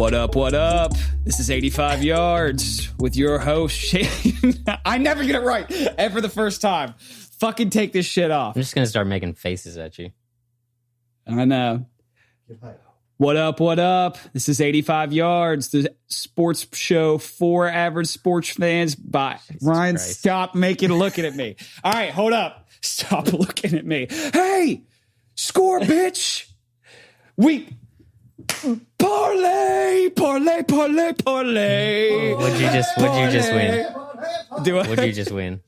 What up, what up? This is 85 Yards with your host, Shane. I never get it right ever the first time. Fucking take this shit off. I'm just going to start making faces at you. I know. What up, what up? This is 85 Yards, the sports show for average sports fans by Jesus Ryan. Christ. Stop looking at me. All right, hold up. Stop looking at me. Hey, score, bitch. We... Parlay. Would you just win? Would you just win?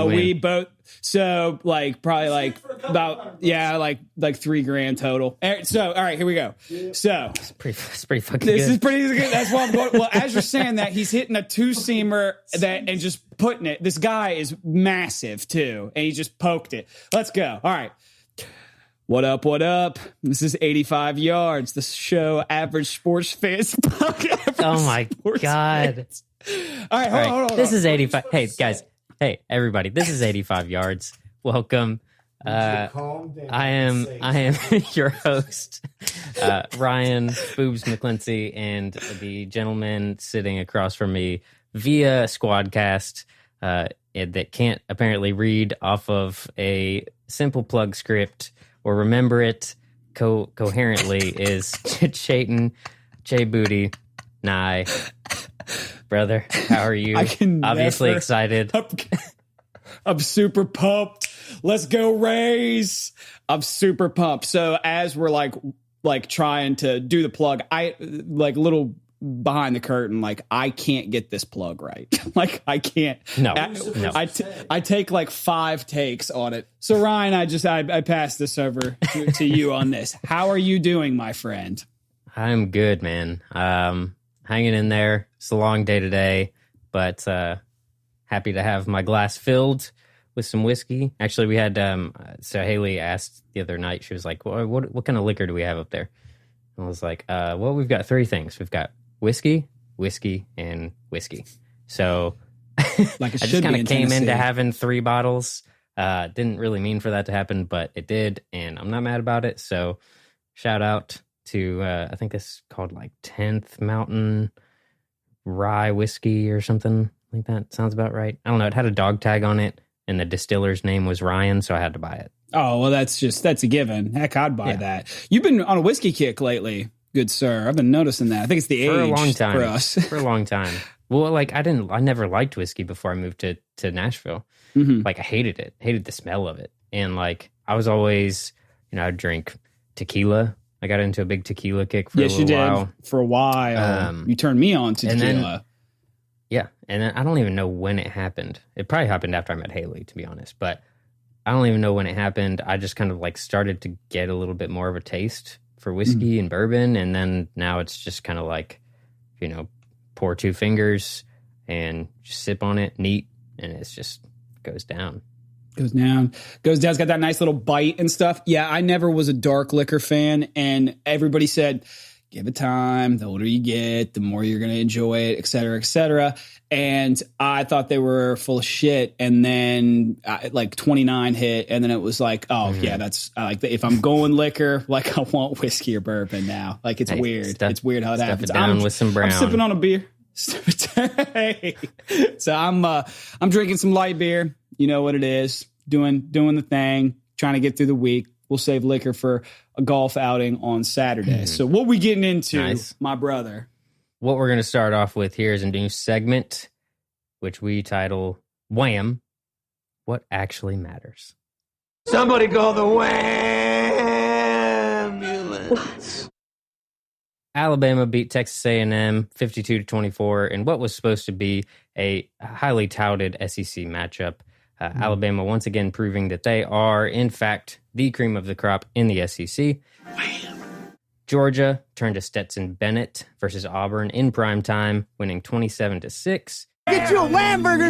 We both, so probably about like $3,000 total. So all right, here we go. So it's pretty fucking this good. Is pretty good. That's why I'm going. Well, as you're saying that, he's hitting a two-seamer and just putting it. This guy is massive too, and he just poked it. Let's go. All right. What up, what up? This is 85 Yards, the show average sports fans. Oh my God. All right, hold on. This is 85. Hey, guys. Hey, everybody. This is 85 Yards. Welcome. I am your host, Ryan Boobs McClincy, and the gentleman sitting across from me via Squadcast that can't apparently read off of a simple plug script or remember it coherently is Chayton J Booty Nye. Brother, how are you? Obviously excited. I'm super pumped. Let's go Rays. I'm super pumped. So as we're like trying to do the plug, I little behind the curtain, I can't get this plug right. I can't. No. I take 5 takes on it. So Ryan, I pass this over to you on this. How are you doing, my friend? I'm good, man. Hanging in there. It's a long day today, but happy to have my glass filled with some whiskey. Actually, we had so Haley asked the other night. She was like, well, "What kind of liquor do we have up there?" And I was like, "Well, we've got 3 things. We've got whiskey, and whiskey." So I just kind of came into having 3 bottles. Didn't really mean for that to happen, but it did, and I'm not mad about it. So shout out to I think this is called 10th Mountain Rye Whiskey or something like that. Sounds about right. I don't know. It had a dog tag on it, and the distiller's name was Ryan, so I had to buy it. Oh, well, that's a given. Heck, I'd buy that. You've been on a whiskey kick lately, good sir. I've been noticing that. I think it's the age for a long time. For us. For a long time. Well, I never liked whiskey before I moved to Nashville. Mm-hmm. I hated it. Hated the smell of it. And I was always, I'd drink tequila. I got into a big tequila kick for a little while. Yes, you did. For a while. You turned me on to tequila. And then I don't even know when it happened. It probably happened after I met Haley, to be honest. But I don't even know when it happened. I just kind of started to get a little bit more of a taste for whiskey and bourbon. And then now it's just kind of pour 2 fingers and just sip on it neat. And it's just goes down. Goes down. It's got that nice little bite and stuff. Yeah, I never was a dark liquor fan. And everybody said, give it time. The older you get, the more you're going to enjoy it, et cetera, et cetera. And I thought they were full of shit. And then 29 hit. And then it was yeah, that's if I'm going liquor, I want whiskey or bourbon now. It's weird. It's weird how it happens. Down with some brown. I'm sipping on a beer. So I'm drinking some light beer. You know what it is. Doing the thing. Trying to get through the week. We'll save liquor for a golf outing on Saturday. So what we getting into, my brother? What we're going to start off with here is a new segment, which we title WAM, What Actually Matters. Somebody call the ambulance. Alabama beat Texas A&M 52-24 in what was supposed to be a highly touted SEC matchup. Alabama once again proving that they are, in fact, the cream of the crop in the SEC. Georgia turned to Stetson Bennett versus Auburn in primetime, winning 27-6. Get you a WAM burger!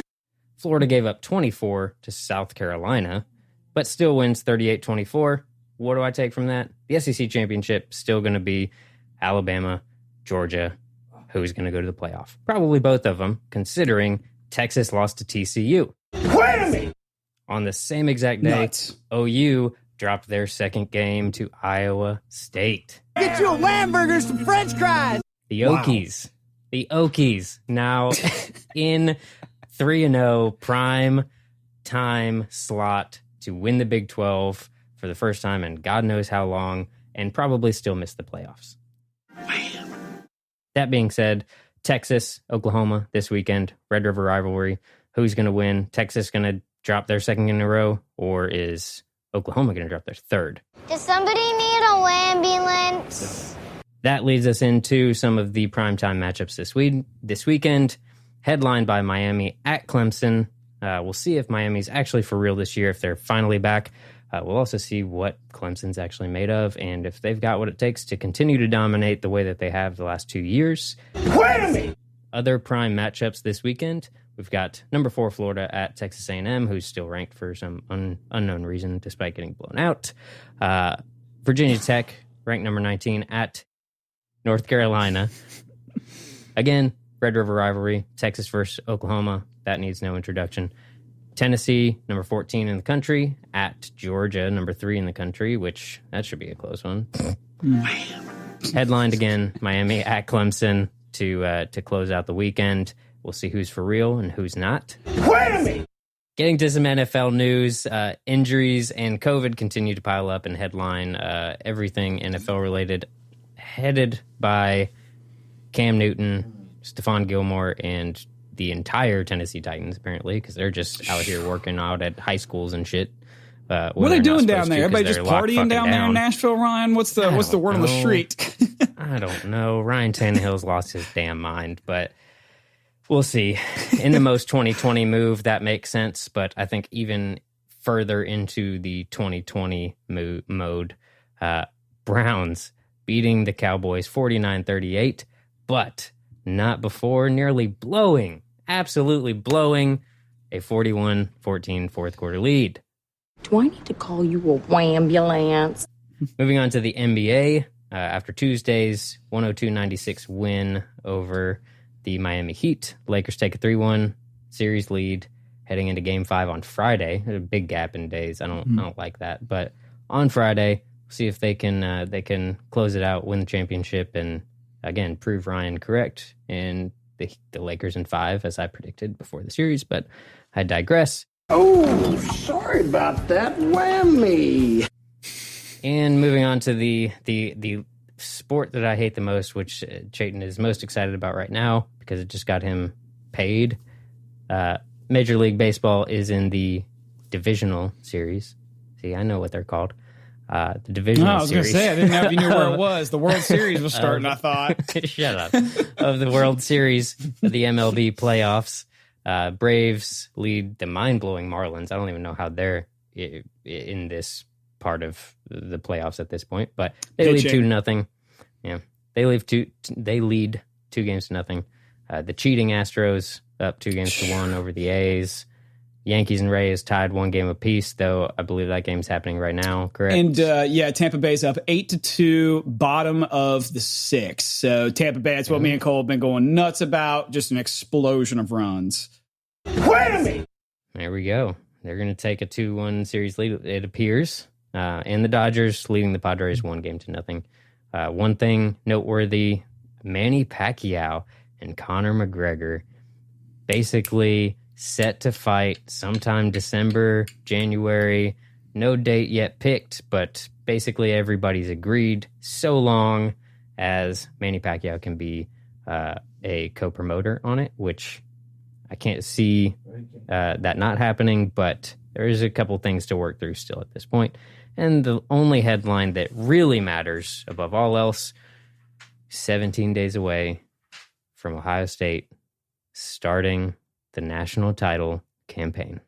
Florida gave up 24 to South Carolina, but still wins 38-24. What do I take from that? The SEC championship still going to be Alabama, Georgia. Who's going to go to the playoff? Probably both of them, considering Texas lost to TCU. Whammy! On the same exact day, OU dropped their second game to Iowa State. Get you a WAM burger, some French fries! The Okies. The Okies now in 3-0 prime time slot to win the Big 12 for the first time in God knows how long, and probably still miss the playoffs. That being said, Texas, Oklahoma this weekend, Red River rivalry. Who's going to win? Texas going to drop their second in a row, or is Oklahoma going to drop their third? Does somebody need a ambulance? That leads us into some of the primetime matchups this weekend, headlined by Miami at Clemson. We'll see if Miami's actually for real this year, if they're finally back. We'll also see what Clemson's actually made of, and if they've got what it takes to continue to dominate the way that they have the last 2 years. Whammy! Other prime matchups this weekend, we've got number 4 Florida at Texas A&M, who's still ranked for some unknown reason despite getting blown out. Virginia Tech, ranked number 19 at North Carolina. Again, Red River rivalry, Texas versus Oklahoma. That needs no introduction. Tennessee, number 14 in the country, at Georgia, number 3 in the country, which that should be a close one. Headlined again, Miami at Clemson to close out the weekend. We'll see who's for real and who's not. Whammy! Getting to some NFL news, injuries and COVID continue to pile up and headline everything NFL related, headed by Cam Newton, Stephon Gilmore, and the entire Tennessee Titans, apparently, because they're just out here working out at high schools and shit. What are they doing down there? Everybody just partying down there in Nashville, Ryan? What's the word on the street? I don't know. Ryan Tannehill's lost his damn mind, but we'll see. In the most 2020 move, that makes sense, but I think even further into the 2020 mode, Browns beating the Cowboys 49-38, but not before nearly absolutely blowing a 41-14 fourth quarter lead. Do I need to call you a wambulance? Moving on to the NBA, after Tuesday's 102-96 win over the Miami Heat, Lakers take a 3-1 series lead heading into Game 5 on Friday. There's a big gap in days. I don't like that, but on Friday, see if they can close it out, win the championship, and again prove Ryan correct in the Lakers in 5, as I predicted before the series. But I digress. Oh, sorry about that. Whammy! And moving on to the sport that I hate the most, which Chayton is most excited about right now because it just got him paid. Major League Baseball is in the divisional series. See, I know what they're called. The divisional I was going to say, I didn't know if you knew where it was. The World Series was starting, I thought. Shut up. Of the World Series, the MLB playoffs. Braves lead the mind-blowing Marlins. I don't even know how they're in this part of the playoffs at this point, but they lead 2-0. Yeah, they lead 2 games to nothing. The cheating Astros up 2-1 over the A's. Yankees and Rays tied 1 game apiece, though I believe that game's happening right now, correct? And Tampa Bay's up 8-2, bottom of the 6. So Tampa Bay, that's what me and Cole have been going nuts about. Just an explosion of runs. Whammy! There we go. They're going to take a 2-1 series lead, it appears. And the Dodgers leading the Padres 1-0. One thing noteworthy, Manny Pacquiao and Conor McGregor basically set to fight sometime December, January. No date yet picked, but basically everybody's agreed so long as Manny Pacquiao can be a co-promoter on it, which I can't see that not happening, but there is a couple things to work through still at this point. And the only headline that really matters above all else, 17 days away from Ohio State starting the national title campaign.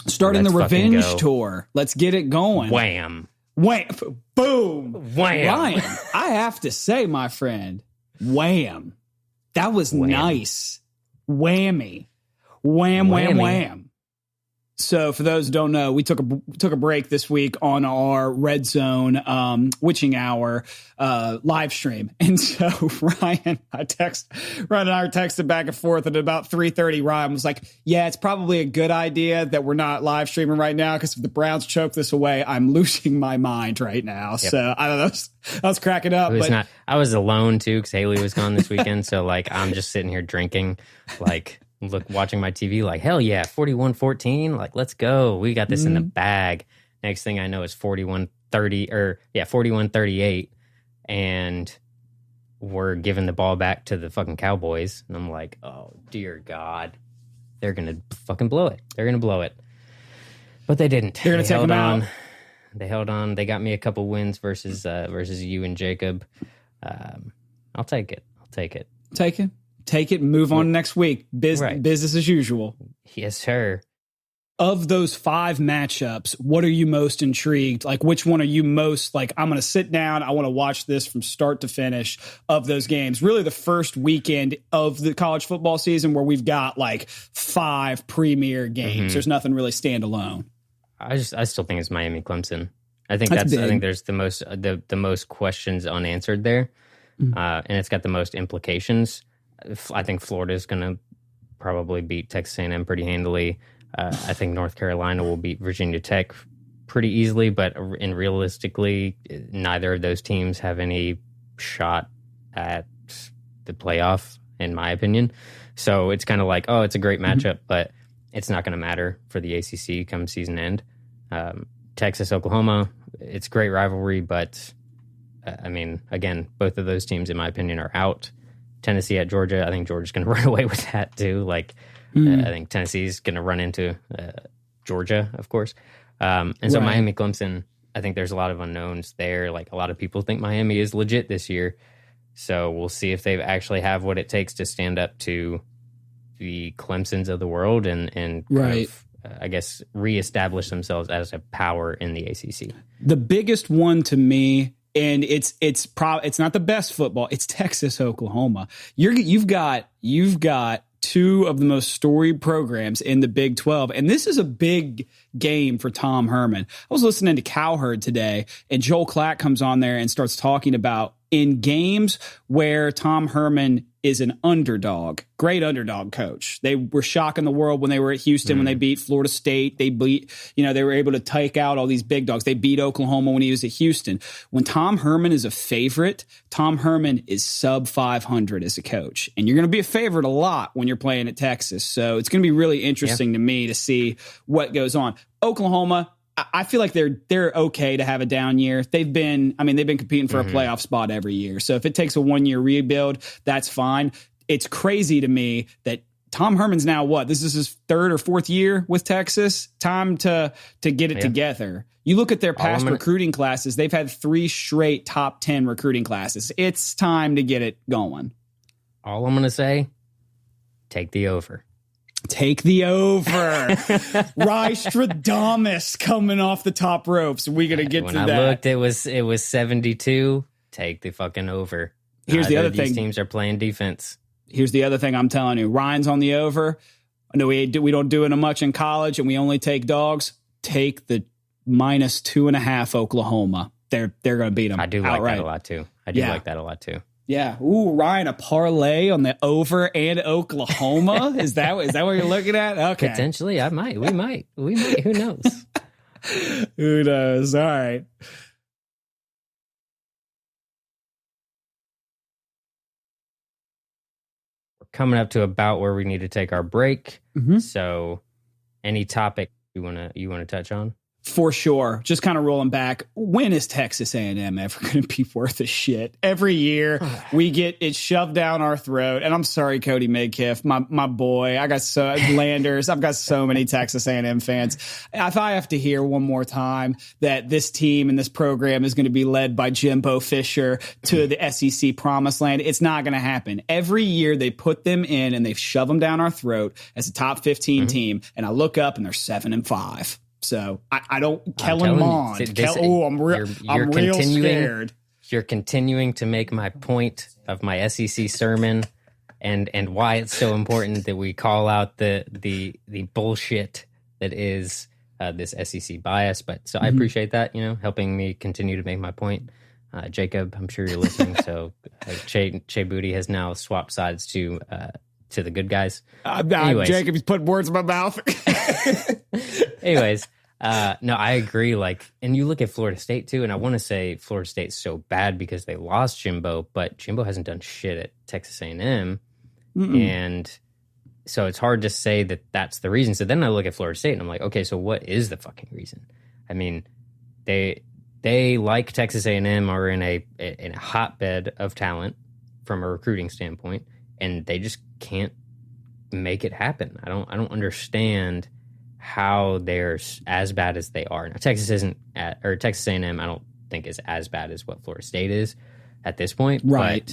Starting the revenge tour. Let's get it going. Wham. Wham. Boom. Wham. Ryan, I have to say, my friend, wham. That was nice. Whammy. Wham, wham, wham. So for those who don't know, we took a break this week on our Red Zone witching hour live stream. And so Ryan and I texted back and forth, and at about 3:30 Ryan was like, yeah, it's probably a good idea that we're not live streaming right now, because if the Browns choke this away, I'm losing my mind right now. Yep. So I don't know, I was cracking up. I was alone too, because Haley was gone this weekend. So like I'm just sitting here drinking, like watching my TV, like, hell yeah, 41-14, like, let's go. We got this in the bag. Next thing I know is 41-38, and we're giving the ball back to the fucking Cowboys. And I'm like, oh, dear God. They're going to fucking blow it. They're going to blow it. But they didn't. They're going to take them out. They held on. They got me a couple wins versus you and Jacob. I'll take it. Take it and move on next week. Business as usual. Yes, sir. Of those 5 matchups, what are you most intrigued? Like, which one are you most like, I'm going to sit down, I want to watch this from start to finish of those games? Really the first weekend of the college football season, where we've got like 5 premier games. Mm-hmm. There's nothing really standalone. I still think it's Miami Clemson. I think I think there's the most questions unanswered there. Mm-hmm. And it's got the most implications. I think Florida is going to probably beat Texas A&M pretty handily. I think North Carolina will beat Virginia Tech pretty easily, but realistically, neither of those teams have any shot at the playoff, in my opinion. So it's kind of like, oh, it's a great matchup, but it's not going to matter for the ACC come season end. Texas, Oklahoma, it's a great rivalry, but I mean, again, both of those teams, in my opinion, are out. Tennessee at Georgia, I think Georgia's going to run away with that too. Like, I think Tennessee's going to run into Georgia, of course. And so Miami, Clemson, I think there's a lot of unknowns there. Like, a lot of people think Miami is legit this year. So we'll see if they actually have what it takes to stand up to the Clemsons of the world and kind of, I guess, reestablish themselves as a power in the ACC. The biggest one to me, and it's not the best football, it's Texas, Oklahoma. You've got 2 of the most storied programs in the Big 12, and this is a big game for Tom Herman. I was listening to Cowherd today, and Joel Klatt comes on there and starts talking about in games where Tom Herman is an underdog, great underdog coach. They were shocking the world when they were at Houston, when they beat Florida State. They were able to take out all these big dogs. They beat Oklahoma when he was at Houston. When Tom Herman is a favorite, Tom Herman is sub 500 as a coach. And you're going to be a favorite a lot when you're playing at Texas. So it's going to be really interesting to me to see what goes on. Oklahoma, I feel like they're okay to have a down year. They've been competing for a playoff spot every year. So if it takes a 1-year rebuild, that's fine. It's crazy to me that Tom Herman's now this is his 3rd or 4th year with Texas. Time to get it together. You look at their past recruiting classes, they've had 3 straight top 10 recruiting classes. It's time to get it going. All I'm going to say, take the over. Take the over. Rystradamus coming off the top ropes. We're going to get to that. When I looked, it was 72. Take the fucking over. Here's the other thing. These teams are playing defense. Here's the other thing I'm telling you. Ryan's on the over. I know we don't do it much in college, and we only take dogs. Take the -2.5 Oklahoma. They're going to beat them. I do like that a lot too. Yeah. Ooh, Ryan, a parlay on the over and Oklahoma? Is that what you're looking at? Okay. Potentially, I might. We might. Who knows? Who knows? All right. We're coming up to about where we need to take our break. Mm-hmm. So, any topic you wanna touch on? For sure. Just kind of rolling back. When is Texas A&M ever going to be worth a shit? Every year we get it shoved down our throat. And I'm sorry, Cody Midkiff, my boy. I've got so many Texas A&M fans. If I have to hear one more time that this team and this program is going to be led by Jimbo Fisher to the SEC promised land, it's not going to happen. Every year they put them in and they shove them down our throat as a top 15 team. And I look up and they're 7-5. So I don't. Kellen Mond. I'm real scared. You're continuing to make my point of my SEC sermon, and why it's so important that we call out the bullshit that is this SEC bias. But so I appreciate that, helping me continue to make my point. Jacob, I'm sure you're listening. So Che Booty has now swapped sides to the good guys. Jacob, he's put words in my mouth. Anyways, no, I agree. And you look at Florida State too, and I want to say Florida State's so bad because they lost Jimbo, but Jimbo hasn't done shit at Texas A&M, and so it's hard to say that that's the reason. So then I look at Florida State, and I'm like, okay, so what is the fucking reason? I mean, they like Texas A&M are in a hotbed of talent from a recruiting standpoint, and they just can't make it happen. I don't understand how they're as bad as they are. Now, Texas A&M I don't think is as bad as what Florida State is at this point. Right.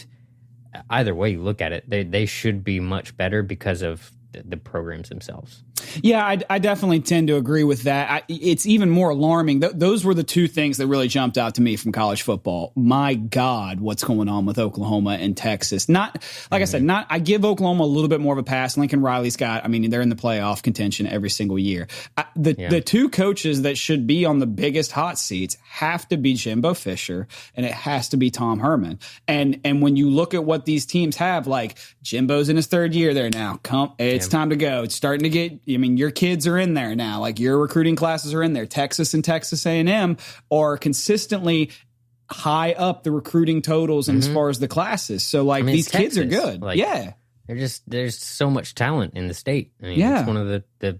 But either way you look at it, they should be much better because of the programs themselves. Yeah, I definitely tend to agree with that. It's even more alarming. Those were the two things that really jumped out to me from college football. My God, what's going on with Oklahoma and Texas? Not like I said, I give Oklahoma a little bit more of a pass. Lincoln Riley's they're in the playoff contention every single year. The two coaches that should be on the biggest hot seats have to be Jimbo Fisher and it has to be Tom Herman. And when you look at what these teams have, like Jimbo's in his third year there now. It's time to go. It's starting to get. Your kids are in there now. Like your recruiting classes are in there. Texas and Texas A&M are consistently high up the recruiting totals and as far as the classes. So these kids are good. There's so much talent in the state. It's one of the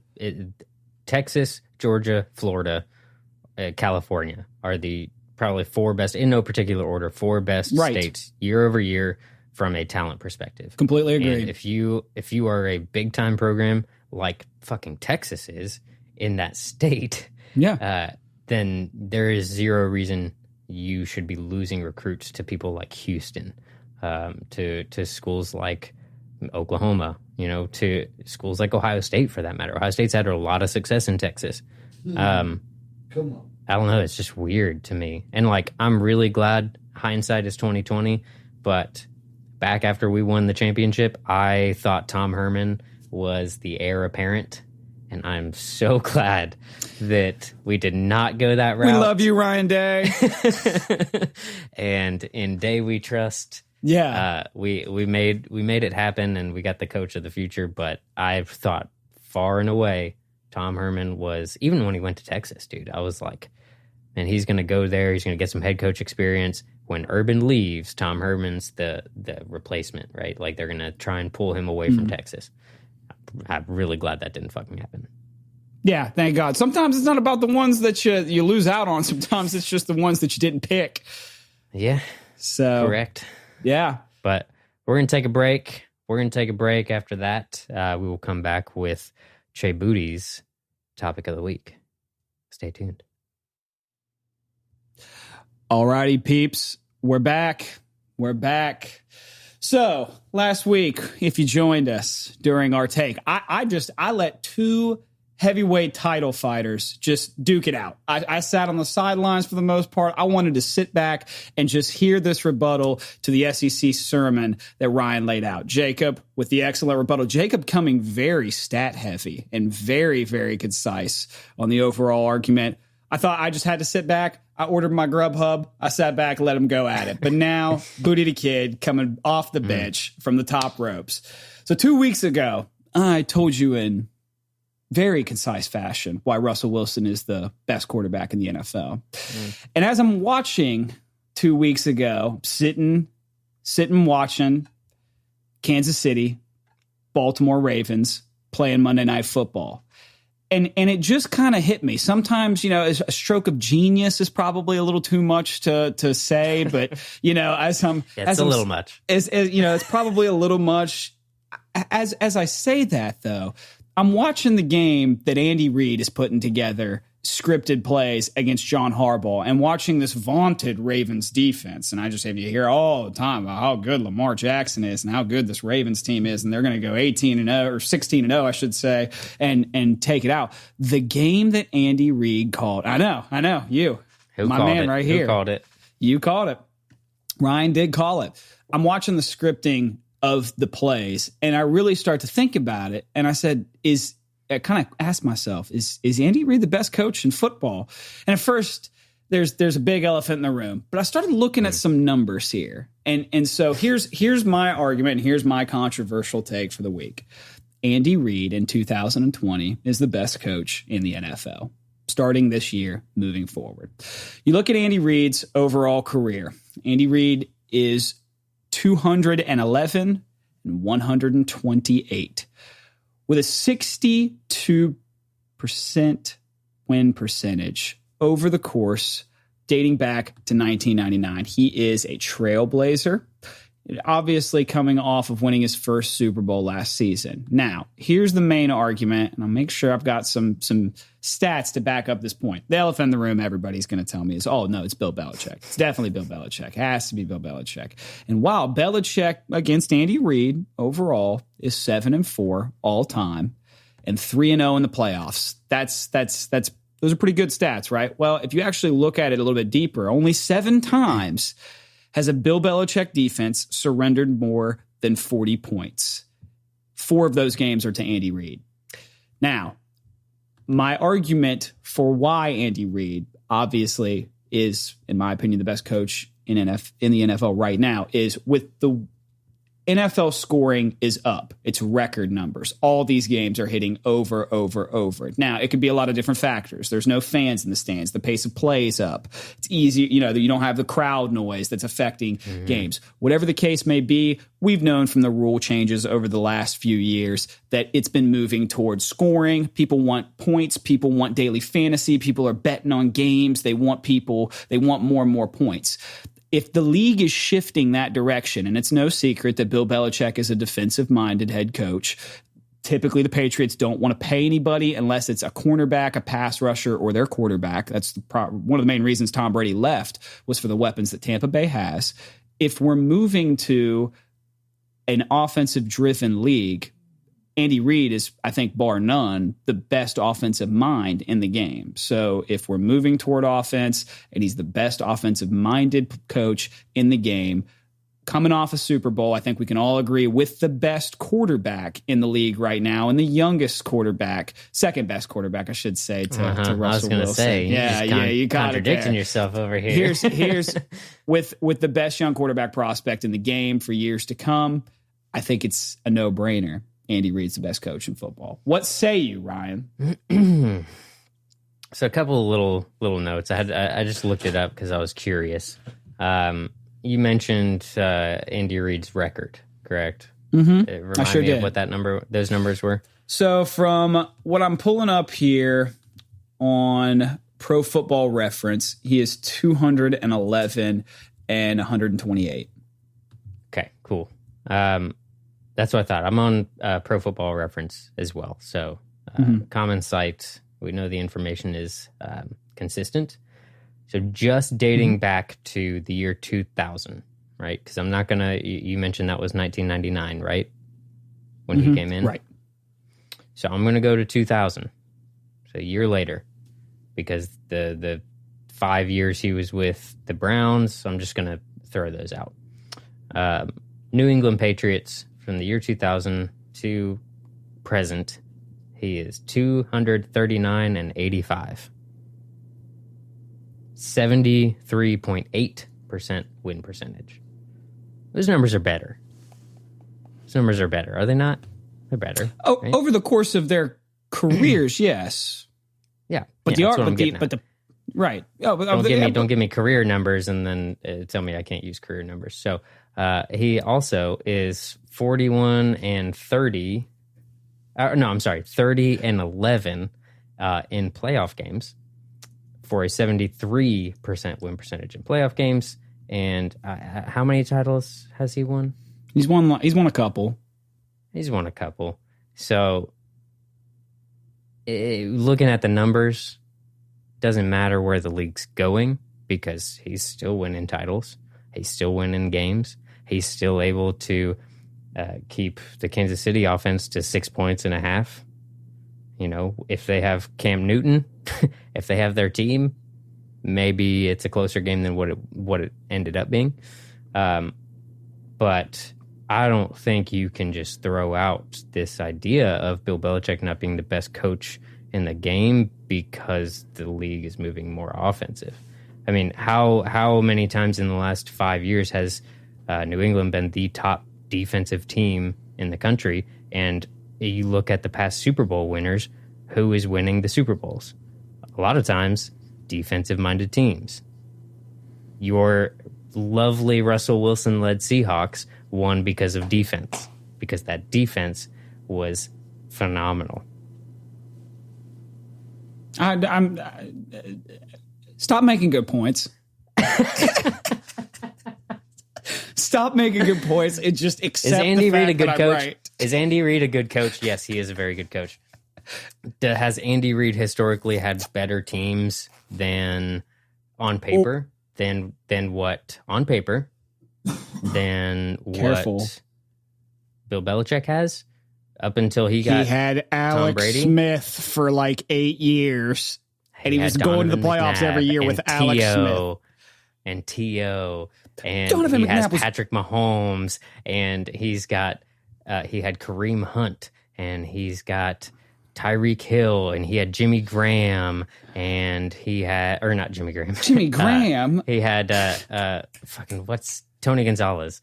Texas, Georgia, Florida, California are the probably four best, in no particular order, four best states year over year from a talent perspective. Completely agree. And if you are a big time program like fucking Texas is in that state, then there is zero reason you should be losing recruits to people like Houston, to schools like Oklahoma, to schools like Ohio State for that matter. Ohio State's had a lot of success in Texas. Come on. I don't know. It's just weird to me. And I'm really glad hindsight is 2020, but back after we won the championship, I thought Tom Herman was the heir apparent, and I'm so glad that we did not go that route. We love you, Ryan Day. And in Day we trust. Yeah. We made it happen, and we got the coach of the future. But I've thought far and away Tom Herman was, even when he went to Texas, dude, I was like, man, he's going to go there. He's going to get some head coach experience. When Urban leaves, Tom Herman's the replacement, right? They're going to try and pull him away from Texas. I'm really glad that didn't fucking happen. Yeah, thank God. Sometimes it's not about the ones that you lose out on. Sometimes it's just the ones that you didn't pick. Yeah. So correct. Yeah. But we're going to take a break. We're going to take a break after that. We will come back with Che Booty's topic of the week. Stay tuned. Alrighty, peeps. We're back. So last week, if you joined us during our take, I let two heavyweight title fighters just duke it out. I sat on the sidelines for the most part. I wanted to sit back and just hear this rebuttal to the SEC sermon that Ryan laid out. Jacob with the excellent rebuttal. Jacob coming very stat heavy and very, very concise on the overall argument. I thought I just had to sit back. I ordered my Grubhub. I sat back, let him go at it. But now, Booty the Kid coming off the bench from the top ropes. So 2 weeks ago, I told you in very concise fashion why Russell Wilson is the best quarterback in the NFL. And as I'm watching 2 weeks ago, sitting watching Kansas City, Baltimore Ravens playing Monday Night Football. And it just kind of hit me. Sometimes, a stroke of genius is probably a little too much to say, but it's a little much. It's probably a little much. As I say that though, I'm watching the game that Andy Reid is putting together, scripted plays against John Harbaugh, and watching this vaunted Ravens defense. And I just have you hear all the time about how good Lamar Jackson is and how good this Ravens team is. And they're going to go 18-0 or 16-0, I should say, and take it out. The game that Andy Reid called. I know. You, Who my called man it? right here. Who called it? You called it. Ryan did call it. I'm watching the scripting of the plays, and I really start to think about it. And I said, is I kind of asked myself, is Andy Reid the best coach in football? And at first, there's a big elephant in the room, but I started looking at some numbers here. And so here's my argument, and here's my controversial take for the week. Andy Reid in 2020 is the best coach in the NFL, starting this year, moving forward. You look at Andy Reid's overall career. Andy Reid is 211 and 128 with a 62% win percentage over the course dating back to 1999. He is a trailblazer, obviously coming off of winning his first Super Bowl last season. Now, here's the main argument, and I'll make sure I've got some stats to back up this point. The elephant in the room everybody's going to tell me is, oh, no, it's Bill Belichick. It's definitely Bill Belichick. It has to be Bill Belichick. And while Belichick against Andy Reid overall is 7-4 all time and 3-0 in the playoffs, those are pretty good stats, right? Well, if you actually look at it a little bit deeper, only 7 times has a Bill Belichick defense surrendered more than 40 points. 4 of those games are to Andy Reid. Now, my argument for why Andy Reid obviously is, in my opinion, the best coach in the NFL right now is with the NFL scoring is up. It's record numbers. All these games are hitting over. Now, it could be a lot of different factors. There's no fans in the stands. The pace of play is up. It's easy. You don't have the crowd noise that's affecting games. Whatever the case may be, we've known from the rule changes over the last few years that it's been moving towards scoring. People want points. People want daily fantasy. People are betting on games. They want more and more points. If the league is shifting that direction, and it's no secret that Bill Belichick is a defensive-minded head coach, typically the Patriots don't want to pay anybody unless it's a cornerback, a pass rusher, or their quarterback. That's one of the main reasons Tom Brady left was for the weapons that Tampa Bay has. If we're moving to an offensive-driven league, Andy Reid is, I think, bar none, the best offensive mind in the game. So if we're moving toward offense and he's the best offensive-minded coach in the game, coming off a Super Bowl, I think we can all agree with the best quarterback in the league right now and the youngest quarterback, second best quarterback, I should say, to Russell Wilson. I was going to say, you got contradicting yourself over here. Here's with the best young quarterback prospect in the game for years to come, I think it's a no-brainer. Andy Reid's the best coach in football. What say you, Ryan? So a couple of little notes. I just looked it up because I was curious. You mentioned Andy Reid's record, correct? Mm-hmm. I sure did. Of what those numbers were. So from what I'm pulling up here on Pro Football Reference, he is 211 and 128. Okay, cool. That's what I thought. I'm on Pro Football Reference as well. So common site. We know the information is consistent. So just dating back to the year 2000, right? Because I'm not going to, you mentioned that was 1999, right? When he came in? Right. So I'm going to go to 2000. So a year later. Because the 5 years he was with the Browns, so I'm just going to throw those out. New England Patriots. From the year 2000 to present, he is 239 and 85. 73.8% win percentage. Those numbers are better. Are they not? They're better. Oh, right? Over the course of their careers, yes. Yeah. But right. Oh, but don't give me career numbers and then tell me I can't use career numbers. So he also is 41 and 30. 30 and 11 in playoff games for a 73% win percentage in playoff games. And how many titles has he won? He's won a couple. So looking at the numbers, doesn't matter where the league's going because he's still winning titles. He's still winning games. He's still able to keep the Kansas City offense to 6.5 points. You know, if they have Cam Newton, if they have their team, maybe it's a closer game than what it ended up being. But I don't think you can just throw out this idea of Bill Belichick not being the best coach in the game because the league is moving more offensive. I mean, how many times in the last 5 years has New England been the top defensive team in the country? And you look at the past Super Bowl winners, who is winning the Super Bowls? A lot of times, defensive-minded teams. Your lovely Russell Wilson-led Seahawks won because of defense, because that defense was phenomenal. I'm stop making good points. Stop making good points. It just accept Is Andy the fact Reid a good that I'm coach? right. Is Andy Reid a good coach? Yes, he is a very good coach. Has Andy Reid historically had better teams than on paper? Than what on paper? Than Careful. what Bill Belichick has? Up until he had Alex Brady? Smith for like 8 years, and he was had going to the Donovan playoffs McNabb every year with and Alex Smith. T.O. and T.O. And Donovan he has McNabb was- Patrick Mahomes, and he's got he had Kareem Hunt, and he's got Tyreek Hill, and he had Jimmy Graham, and he had, or not Jimmy Graham. Jimmy Graham. He had what's Tony Gonzalez.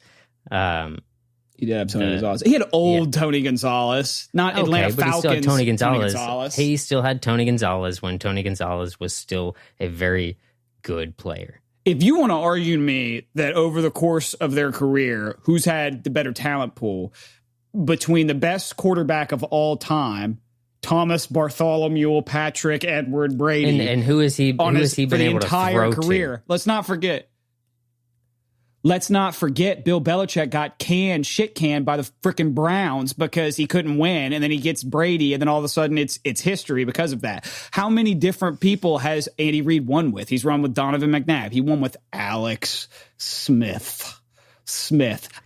He did have Tony Gonzalez. He had old Tony Gonzalez, not Atlanta but Falcons. he still had Tony Gonzalez. Gonzalez. He still had Tony Gonzalez when Tony Gonzalez was still a very good player. If you want to argue to me that over the course of their career, who's had the better talent pool between the best quarterback of all time, Thomas Bartholomew, Patrick Edward Brady, And who is he? Who has he been able to throw career? to? Let's not forget. Bill Belichick got shit canned by the freaking Browns because he couldn't win, and then he gets Brady, and then all of a sudden it's history because of that. How many different people has Andy Reid won with? He's run with Donovan McNabb. He won with Alex Smith.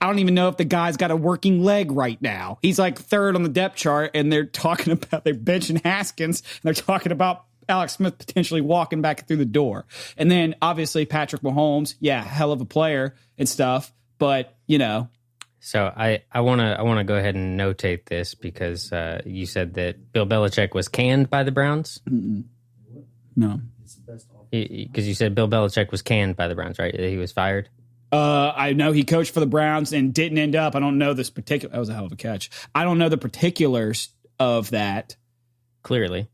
I don't even know if the guy's got a working leg right now. He's like third on the depth chart, and they're benching Haskins, and they're talking about Alex Smith potentially walking back through the door. And then obviously Patrick Mahomes, hell of a player and stuff, but So I want to go ahead and notate this because you said that Bill Belichick was canned by the Browns. No. Because you said Bill Belichick was canned by the Browns, right? He was fired. I know he coached for the Browns and didn't end up. I don't know this particular. That was a hell of a catch. I don't know the particulars of that. Clearly.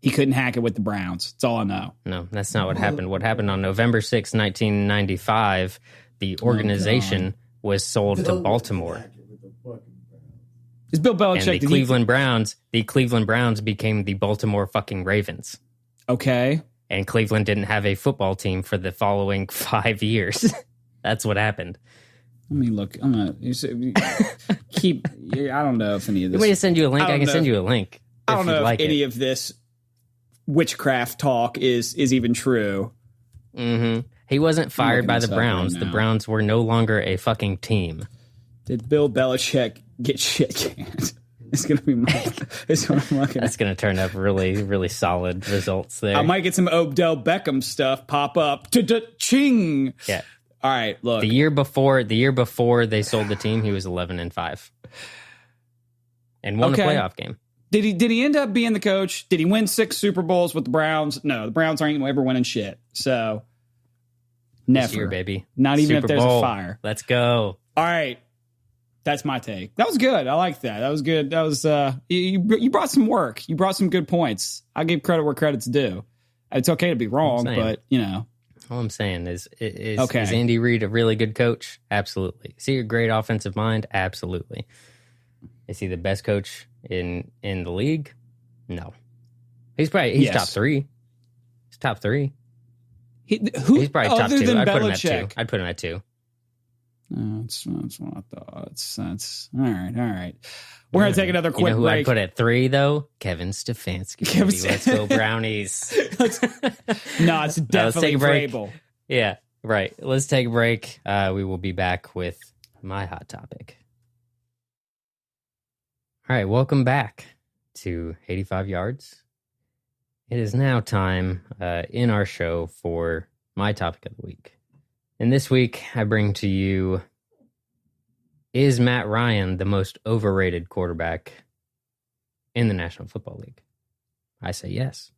He couldn't hack it with the Browns. That's all I know. No, that's not what happened. What happened on November 6, 1995, the organization was sold to Baltimore. Is Bill Belichick And the Cleveland Browns became the Baltimore fucking Ravens. Okay. And Cleveland didn't have a football team for the following 5 years. That's what happened. Let me look. I'm gonna keep. I don't know if any of this. You want me to send you a link? I can know. send you a link. I don't know if any it. of this witchcraft talk is even true. Mm-hmm. He wasn't fired by the Browns. Right The now. Browns were no longer a fucking team. Did Bill Belichick get shit canned? It's gonna be my. It's what I'm looking That's at. going to turn up really, really solid results there. I might get some Odell Beckham stuff pop up. Ching. Yeah. All right. Look. The year before they sold the team, he was 11-5, and won a playoff game. Did he end up being the coach? Did he win 6 Super Bowls with the Browns? No, the Browns aren't ever winning shit. So never, This year, baby. Not even Super if there's Bowl. a fire. Let's go. All right. That's my take. That was good. I like that. That was good. That was you brought some work. You brought some good points. I give credit where credit's due. It's okay to be wrong, but All I'm saying is Okay. is Andy Reid a really good coach? Absolutely. Is he a great offensive mind? Absolutely. Is he the best coach in the league? No. He's Yes. top 3. He's top 3. He's probably top 2. other than I'd put him at 2. Belichick. I'd put him at 2. That's what I thought. That's all right. All right. We're gonna take another quick You know who break. I'd put at 3 though? Kevin Stefanski. Kevin Baby. Let's go Brownies. No, it's definitely take a break. Vrabel. Yeah, right. Let's take a break. We will be back with my hot topic. All right, welcome back to 85 Yards. It is now time in our show for my topic of the week. And this week, I bring to you Is Matt Ryan the most overrated quarterback in the National Football League? I say yes.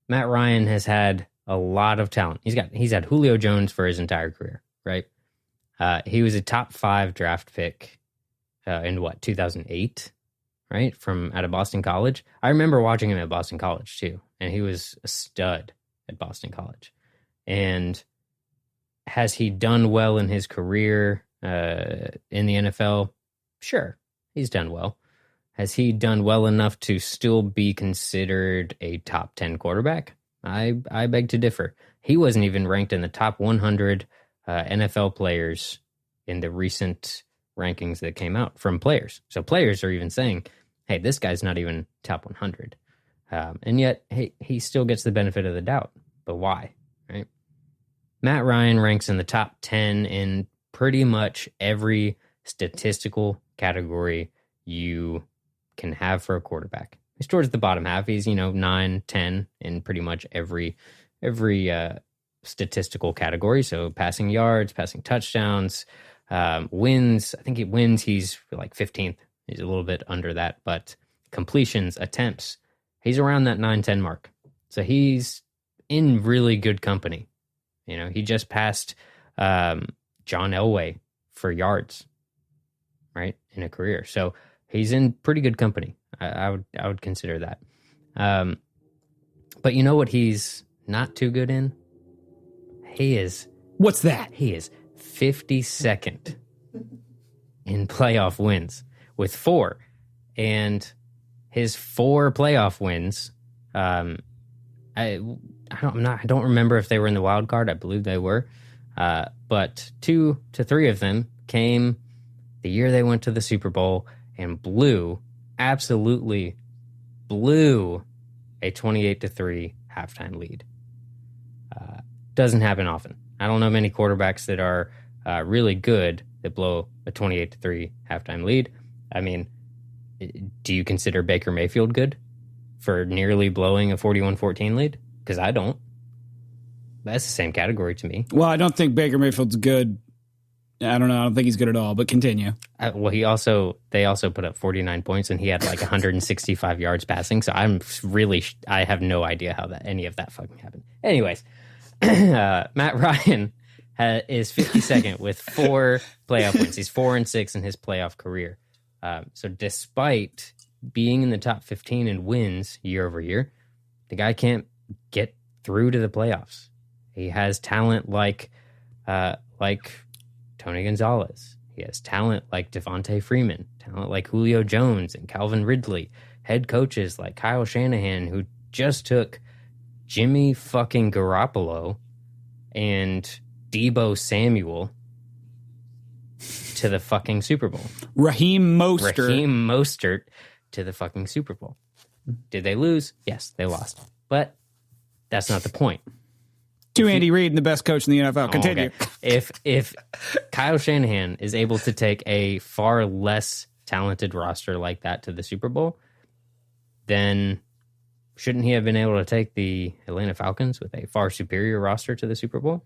Matt Ryan has had a lot of talent. He's had Julio Jones for his entire career, right? He was a top 5 draft pick in 2008, right? From out of Boston College. I remember watching him at Boston College too, and he was a stud at Boston College. And has he done well in his career in the NFL? Sure, he's done well. Has he done well enough to still be considered a top 10 quarterback? I beg to differ. He wasn't even ranked in the top 100 NFL players in the recent rankings that came out from players. So players are even saying, hey, this guy's not even top 100. And yet he still gets the benefit of the doubt. But why, right? Matt Ryan ranks in the top 10 in pretty much every statistical category you can have for a quarterback. He's towards the bottom half. He's, 9, 10 in pretty much every statistical category. So passing yards, passing touchdowns, wins. I think he wins. He's like 15th. He's a little bit under that, but completions, attempts, he's around that 9-10 mark. So he's in really good company. He just passed John Elway for yards, right, in a career. So he's in pretty good company. I would consider that. But you know what he's not too good in? What's that? He is 52nd in playoff wins with 4. And his 4 playoff wins, I don't remember if they were in the wild card. I believe they were. But 2 to 3 of them came the year they went to the Super Bowl and absolutely blew a 28-3 halftime lead. Doesn't happen often. I don't know many quarterbacks that are really good that blow a 28-3 halftime lead. I mean, do you consider Baker Mayfield good for nearly blowing a 41-14 lead? Because I don't. That's the same category to me. Well, I don't think Baker Mayfield's good. I don't know. I don't think he's good at all, but continue. Well, they also put up 49 points, and he had like 165 yards passing. So I have no idea how any of that fucking happened. Anyways, Matt Ryan is 52nd with 4 playoff wins. He's 4-6 in his playoff career. So despite being in the top 15 in wins year over year, the guy can't get through to the playoffs. He has talent like Tony Gonzalez. He has talent like Devontae Freeman, talent like Julio Jones and Calvin Ridley, head coaches like Kyle Shanahan, who just took Jimmy fucking Garoppolo and Deebo Samuel to the fucking Super Bowl. Raheem Mostert to the fucking Super Bowl. Did they lose? Yes, they lost. But that's not the point. To Andy Reid, the best coach in the NFL. Continue. Okay. If Kyle Shanahan is able to take a far less talented roster like that to the Super Bowl, then shouldn't he have been able to take the Atlanta Falcons with a far superior roster to the Super Bowl?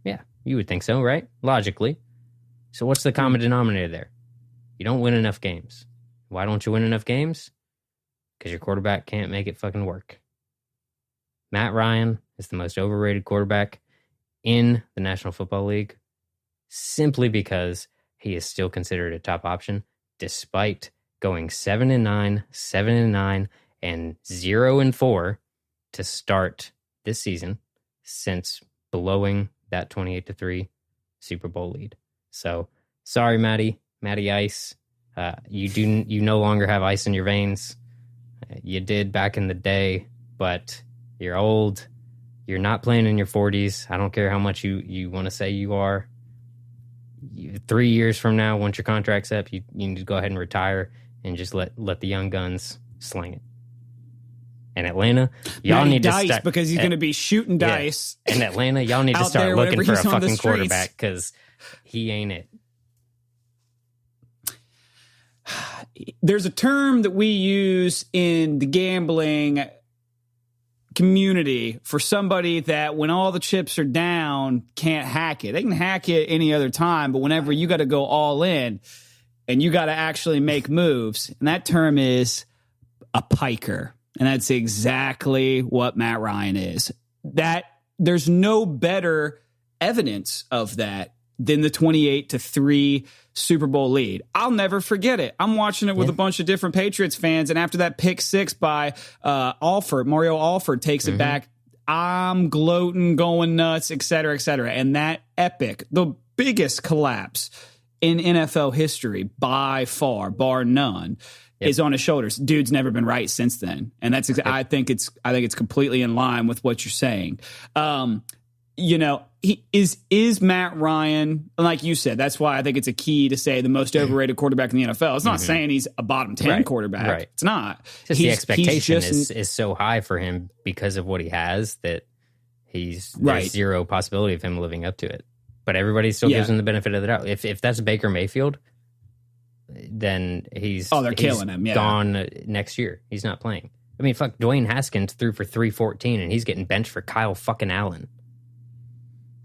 Yeah, you would think so, right? Logically. So what's the common denominator there? You don't win enough games. Why don't you win enough games? Because your quarterback can't make it fucking work. Matt Ryan is the most overrated quarterback in the National Football League simply because he is still considered a top option despite going 7-9, 7-9, and 0-4 to start this season since blowing that 28-3 Super Bowl lead. So, sorry, Matty Ice. You no longer have ice in your veins. You did back in the day, but you're old. You're not playing in your 40s. I don't care how much you want to say you are. 3 years from now, once your contract's up, you need to go ahead and retire and just let the young guns sling it. And Atlanta, y'all need to start because he's going to be shooting dice. And Atlanta, y'all need to start looking for a fucking quarterback because he ain't it. There's a term that we use in the gambling community for somebody that when all the chips are down can't hack it. They can hack it any other time, but whenever you got to go all in, and you got to actually make moves. And that term is a piker. And that's exactly what Matt Ryan is. That there's no better evidence of that than the 28-3 Super Bowl lead. I'll never forget it. I'm watching it with a bunch of different Patriots fans, and after that pick six by Mario Alford takes it back, I'm gloating, going nuts, et cetera, et cetera. And that epic, the biggest collapse in NFL history by far, bar none, is on his shoulders. Dude's never been right since then, and that's I think it's completely in line with what you're saying. He is Matt Ryan, like you said. That's why I think it's a key to say the most overrated quarterback in the NFL. It's not saying he's a bottom 10 quarterback. Right. It's not. Just the expectation is so high for him because of what he has that there's zero possibility of him living up to it. But everybody still gives him the benefit of the doubt. If that's Baker Mayfield, then they're killing him. Yeah. Gone next year. He's not playing. I mean, fuck, Dwayne Haskins threw for 314 and he's getting benched for Kyle fucking Allen.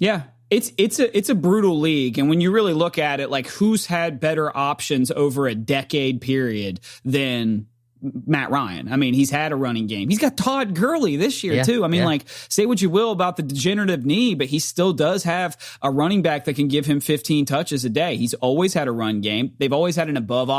Yeah, it's a brutal league, and when you really look at it, like who's had better options over a decade period than Matt Ryan? I mean, he's had a running game. He's got Todd Gurley this year too. I mean, like say what you will about the degenerative knee, but he still does have a running back that can give him 15 touches a day. He's always had a run game. They've always had an above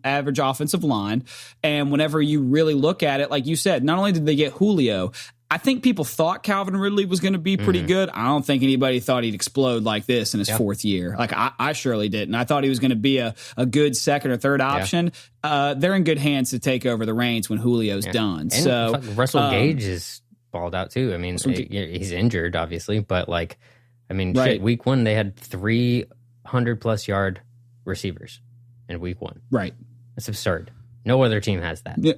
average offensive line, and whenever you really look at it, like you said, not only did they get Julio, I think people thought Calvin Ridley was going to be pretty good. I don't think anybody thought he'd explode like this in his fourth year. Like I surely didn't. I thought he was going to be a good second or third option. They're in good hands to take over the reins when Julio's done. And so Russell Gage is balled out too. I mean, he's injured obviously, but shit, week one they had 300+ yard receivers in week one. Right. That's absurd. No other team has that. Yeah.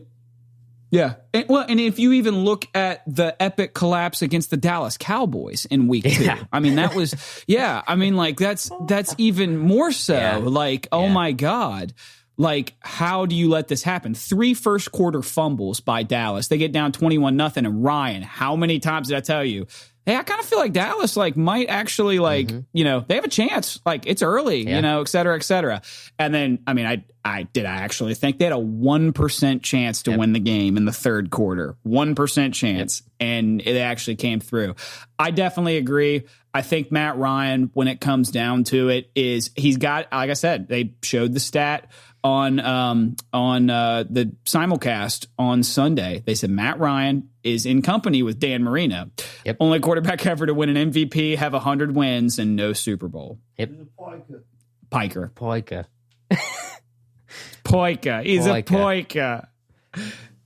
Yeah. And if you even look at the epic collapse against the Dallas Cowboys in week 2, I mean, that was, that's even more so oh my God. Like, how do you let this happen? 3 first quarter fumbles by Dallas. They get down 21-0. And Ryan, how many times did I tell you? Hey, I kind of feel like Dallas might actually they have a chance. Like it's early, et cetera, et cetera. And then, I mean, I actually think they had a 1% chance to win the game in the third quarter, 1% chance. And it actually came through. I definitely agree. I think Matt Ryan, when it comes down to it, he's got, like I said, they showed the stat on the simulcast on Sunday. They said Matt Ryan is in company with Dan Marino. Yep. Only quarterback ever to win an MVP, have 100 wins, and no Super Bowl. Yep. Piker. Poika. Poika. He's a Poika.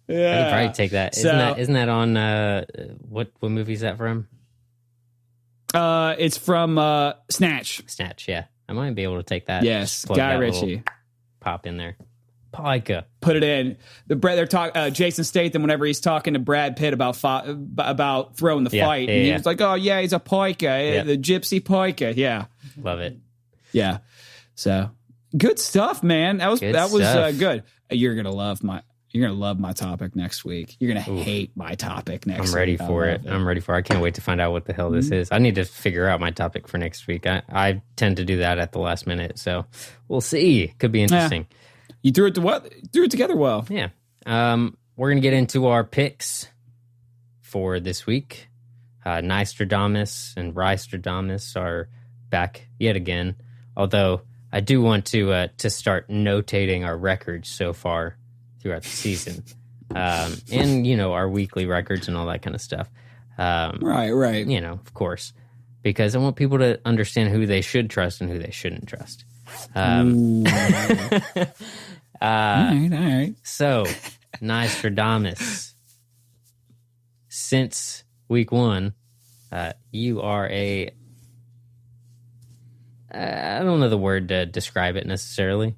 Yeah. I could probably take that. Isn't that on what movie is that from? It's from Snatch. Snatch, yeah. I might be able to take that. Yes, Guy Ritchie. Pop in there. Pica. Put it in. Jason Statham, whenever he's talking to Brad Pitt about throwing the fight, and he was like, "Oh yeah, he's a pica, the gypsy pica." Yeah, love it. Yeah, so good stuff, man. That was good. You're gonna love my topic next week. You're gonna hate my topic next week. I'm ready for it. I can't wait to find out what the hell this is. I need to figure out my topic for next week. I tend to do that at the last minute, so we'll see. Could be interesting. Yeah. You threw it together well. Yeah. We're gonna get into our picks for this week. Nystradamus and Rystradamus are back yet again. Although I do want to start notating our records so far throughout the season, and our weekly records and all that kind of stuff. Right. Of course, because I want people to understand who they should trust and who they shouldn't trust. All right. So, Nystradamus, since week 1, you are I don't know the word to describe it necessarily.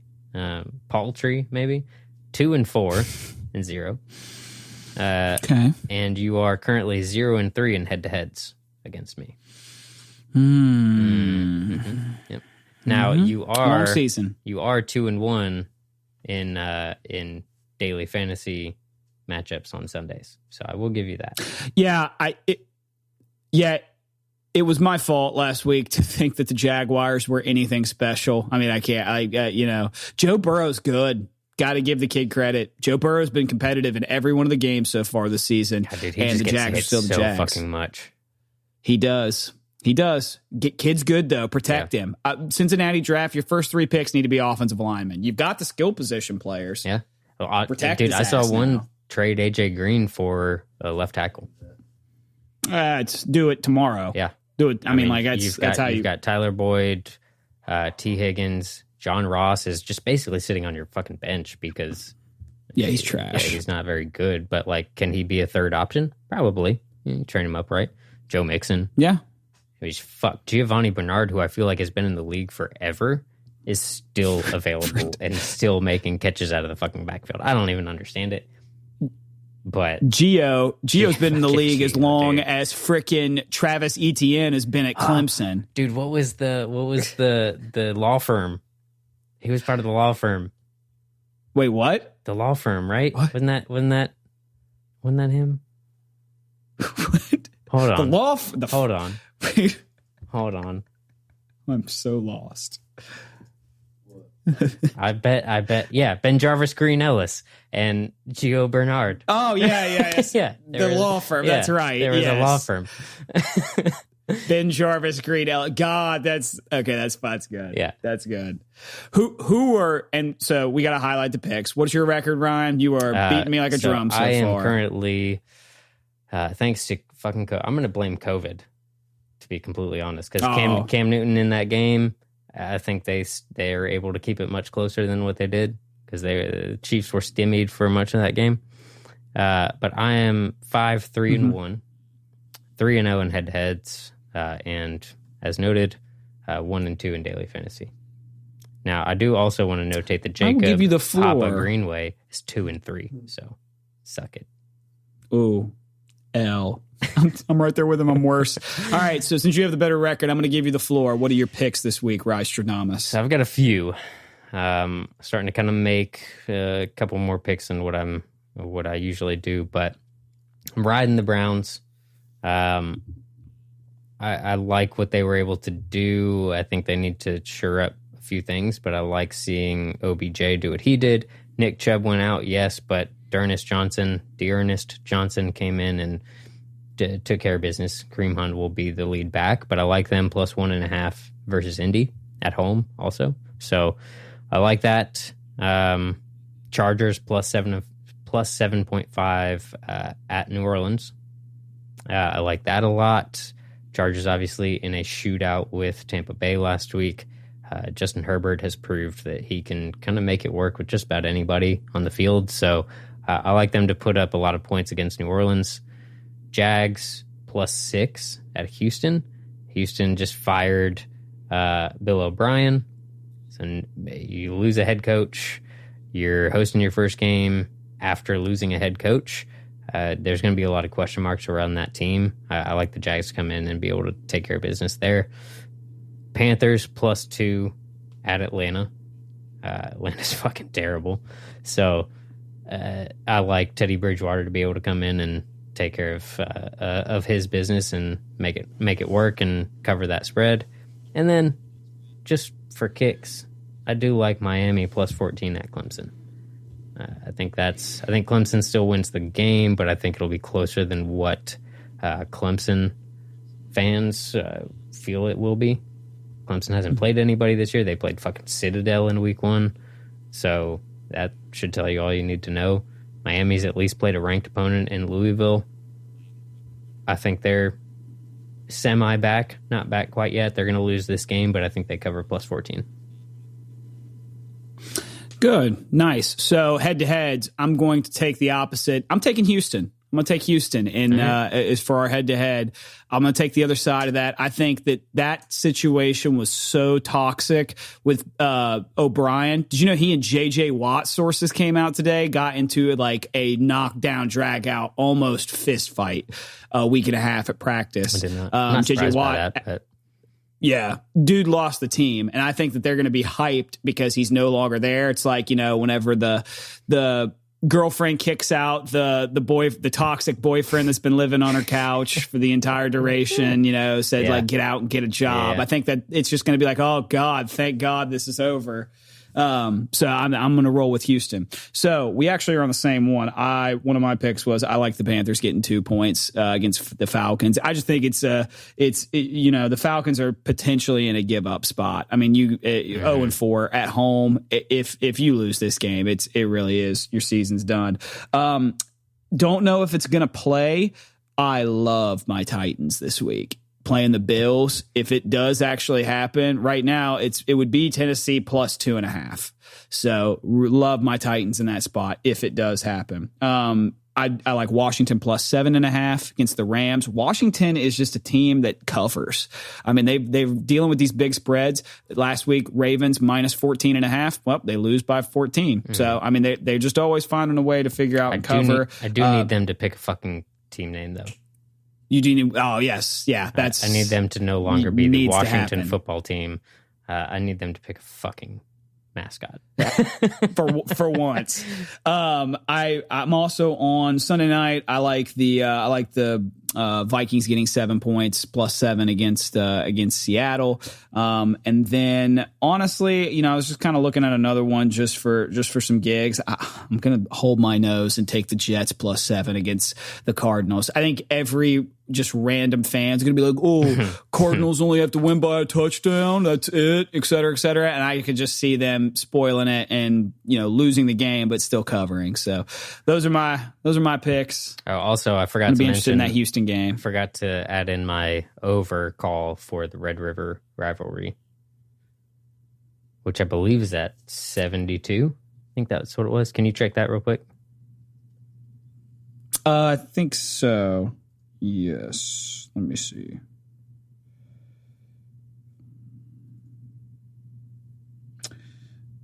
Paltry, maybe. 2-4 and 0. Okay. And you are currently 0-3 in head-to-heads against me. Yep. Now you are long season. You are 2-1 in daily fantasy matchups on Sundays. So I will give you that. Yeah, It was my fault last week to think that the Jaguars were anything special. I mean, I can't. Joe Burrow's good. Got to give the kid credit. Joe Burrow's been competitive in every one of the games so far this season. God, dude, he and just the gets Jags hit are still the so Jags. fucking much. He does. Kid's good, though. Protect him. Cincinnati draft, your first 3 picks need to be offensive linemen. You've got the skill position players. Yeah. Well, Protect dude, his I saw ass one now. trade AJ Green for a left tackle. Do it tomorrow. Yeah. Do it. I mean, that's how you've got Tyler Boyd, T. Higgins, John Ross is just basically sitting on your fucking bench because he's trash. Yeah, he's not very good. But can he be a third option? Probably. You train him up right. Joe Mixon. Yeah. He's Giovanni Bernard, who I feel like has been in the league forever, is still available and still making catches out of the fucking backfield. I don't even understand it. But Gio's been in the league as long dude. as frickin' Travis Etienne has been at Clemson. Dude, what was the law firm? He was part of the law firm. Wait, what? The law firm, right? What? Wasn't that him? What? Hold on. Hold on. Wait, Hold on. I'm so lost. I bet. Yeah, Ben Jarvis, Green Ellis, and Gio Bernard. Oh yeah. Yeah, the law firm. yeah, That's right. There was a law firm. Ben Jarvis, Green Ellis. God, that's okay. That's good. Yeah, that's good. Who are and so we got to highlight the picks. What's your record, Ryan? You are beating me like a drum so far. I am currently, thanks to fucking I'm going to blame COVID, to be completely honest, because Cam Newton in that game. I think they are able to keep it much closer than what they did because the Chiefs were stymied for much of that game. But I am 5-3-1, 3-0 in head-to-heads, and as noted, 1-2 in daily fantasy. Now I do also want to notate that Jacob give you the floor. Papa Greenway is 2-3, so suck it. Ooh, L. I'm right there with him. I'm worse. All right. So since you have the better record, I'm going to give you the floor. What are your picks this week, Rystradamus? So I've got a few. Starting to kind of make a couple more picks than what I usually do, but I'm riding the Browns. I like what they were able to do. I think they need to shore up a few things, but I like seeing OBJ do what he did. Nick Chubb went out, yes, but D'Ernest Johnson came in and took care of business. Kareem Hunt will be the lead back, but I like them plus 1.5 versus Indy at home also. So I like that. Chargers plus 7.5 at New Orleans. I like that a lot. Chargers obviously in a shootout with Tampa Bay last week. Justin Herbert has proved that he can kind of make it work with just about anybody on the field. So I like them to put up a lot of points against New Orleans. Jags plus 6 at Houston. Houston just fired Bill O'Brien. So you lose a head coach. You're hosting your first game after losing a head coach. There's going to be a lot of question marks around that team. I like the Jags to come in and be able to take care of business there. Panthers plus 2 at Atlanta. Atlanta's fucking terrible. So I like Teddy Bridgewater to be able to come in and take care of his business and make it work and cover that spread. And then just for kicks, I do like Miami plus 14 at Clemson. I think Clemson still wins the game, but I think it'll be closer than what Clemson fans feel it will be. Clemson hasn't played anybody this year. They played fucking Citadel in week 1. So that should tell you all you need to know. Miami's at least played a ranked opponent in Louisville. I think they're semi-back, not back quite yet. They're going to lose this game, but I think they cover plus 14. Good. Nice. So head-to-heads, I'm going to take the opposite. I'm taking Houston. I'm going to take Houston as for our head-to-head. I'm going to take the other side of that. I think that situation was so toxic with O'Brien. Did you know he and J.J. Watt, sources came out today, got into like a knockdown, drag-out, almost fist fight a week and a half at practice. I did not. Not J.J. Watt, by that, but. Yeah, dude lost the team, and I think that they're going to be hyped because he's no longer there. It's like, whenever the girlfriend kicks out the toxic boyfriend that's been living on her couch for the entire duration, said like, get out and get a job. Yeah. I think that it's just going to be like, oh God, thank God this is over. So I'm going to roll with Houston. So we actually are on the same one. One of my picks was I like the Panthers getting 2 points against the Falcons. I just think the Falcons are potentially in a give up spot. I mean, 0-4 at home. If you lose this game, it really is your season's done. Don't know if it's going to play. I love my Titans this week. Playing the Bills. If it does actually happen right now, it would be Tennessee plus 2.5. So love my Titans in that spot if it does happen. I like Washington plus 7.5 against the Rams. Washington is just a team that covers. I mean, they're dealing with these big spreads. Last week, Ravens minus 14.5. Well, they lose by 14. So I mean, they're just always finding a way to figure out and cover. I do need them to pick a fucking team name though. You do need, oh yes, yeah. That's I need them to no longer be the Washington football team. I need them to pick a fucking mascot for once. I'm also on Sunday night. I like the Vikings getting 7 points plus 7 against Seattle. And then honestly, I was just kind of looking at another one just for some gigs. I'm going to hold my nose and take the Jets plus 7 against the Cardinals. I think every just random fans going to be like, oh, Cardinals only have to win by a touchdown. That's it, et cetera, et cetera. And I could just see them spoiling it and, losing the game, but still covering. So those are my picks. Oh, also, I forgot to be mention interested in that Houston game. Forgot to add in my over call for the Red River rivalry, which I believe is at 72. I think that's what it was. Can you check that real quick? I think so. Yes. Let me see.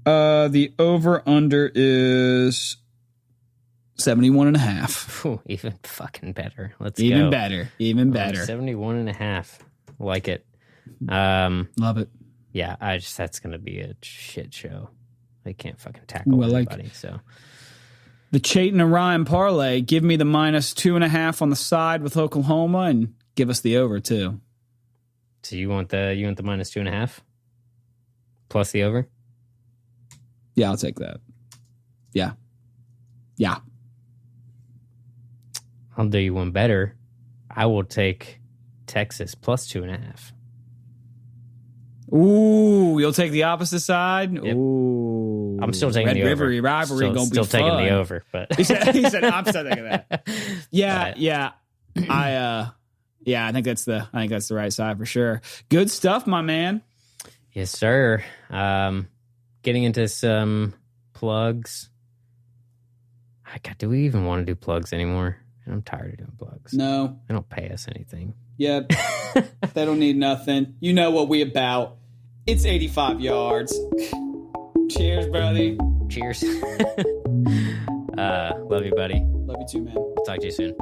The over-under is 71.5. Ooh, even fucking better. Let's even go. Better. Even better. 71.5. Like it. Love it. Yeah, that's going to be a shit show. They can't fucking tackle anybody, so... The Chayton and Ryan parlay, give me the minus 2.5 on the side with Oklahoma and give us the over too. So you want the minus 2.5 plus the over? Yeah, I'll take that. Yeah. I'll do you one better. I will take Texas plus 2.5. Ooh, you'll take the opposite side? Yep. Ooh. I'm still taking Red the over. River rivalry gonna be still fun. taking the over, but he said I'm still taking that. Yeah. I think that's the right side for sure. Good stuff, my man. Yes, sir. Getting into some plugs. Do we even want to do plugs anymore? I'm tired of doing plugs. No. They don't pay us anything. Yep. They don't need nothing. You know what we about. It's 85 yards. Cheers, buddy. Cheers. Love you, buddy. Love you too, man. Talk to you soon.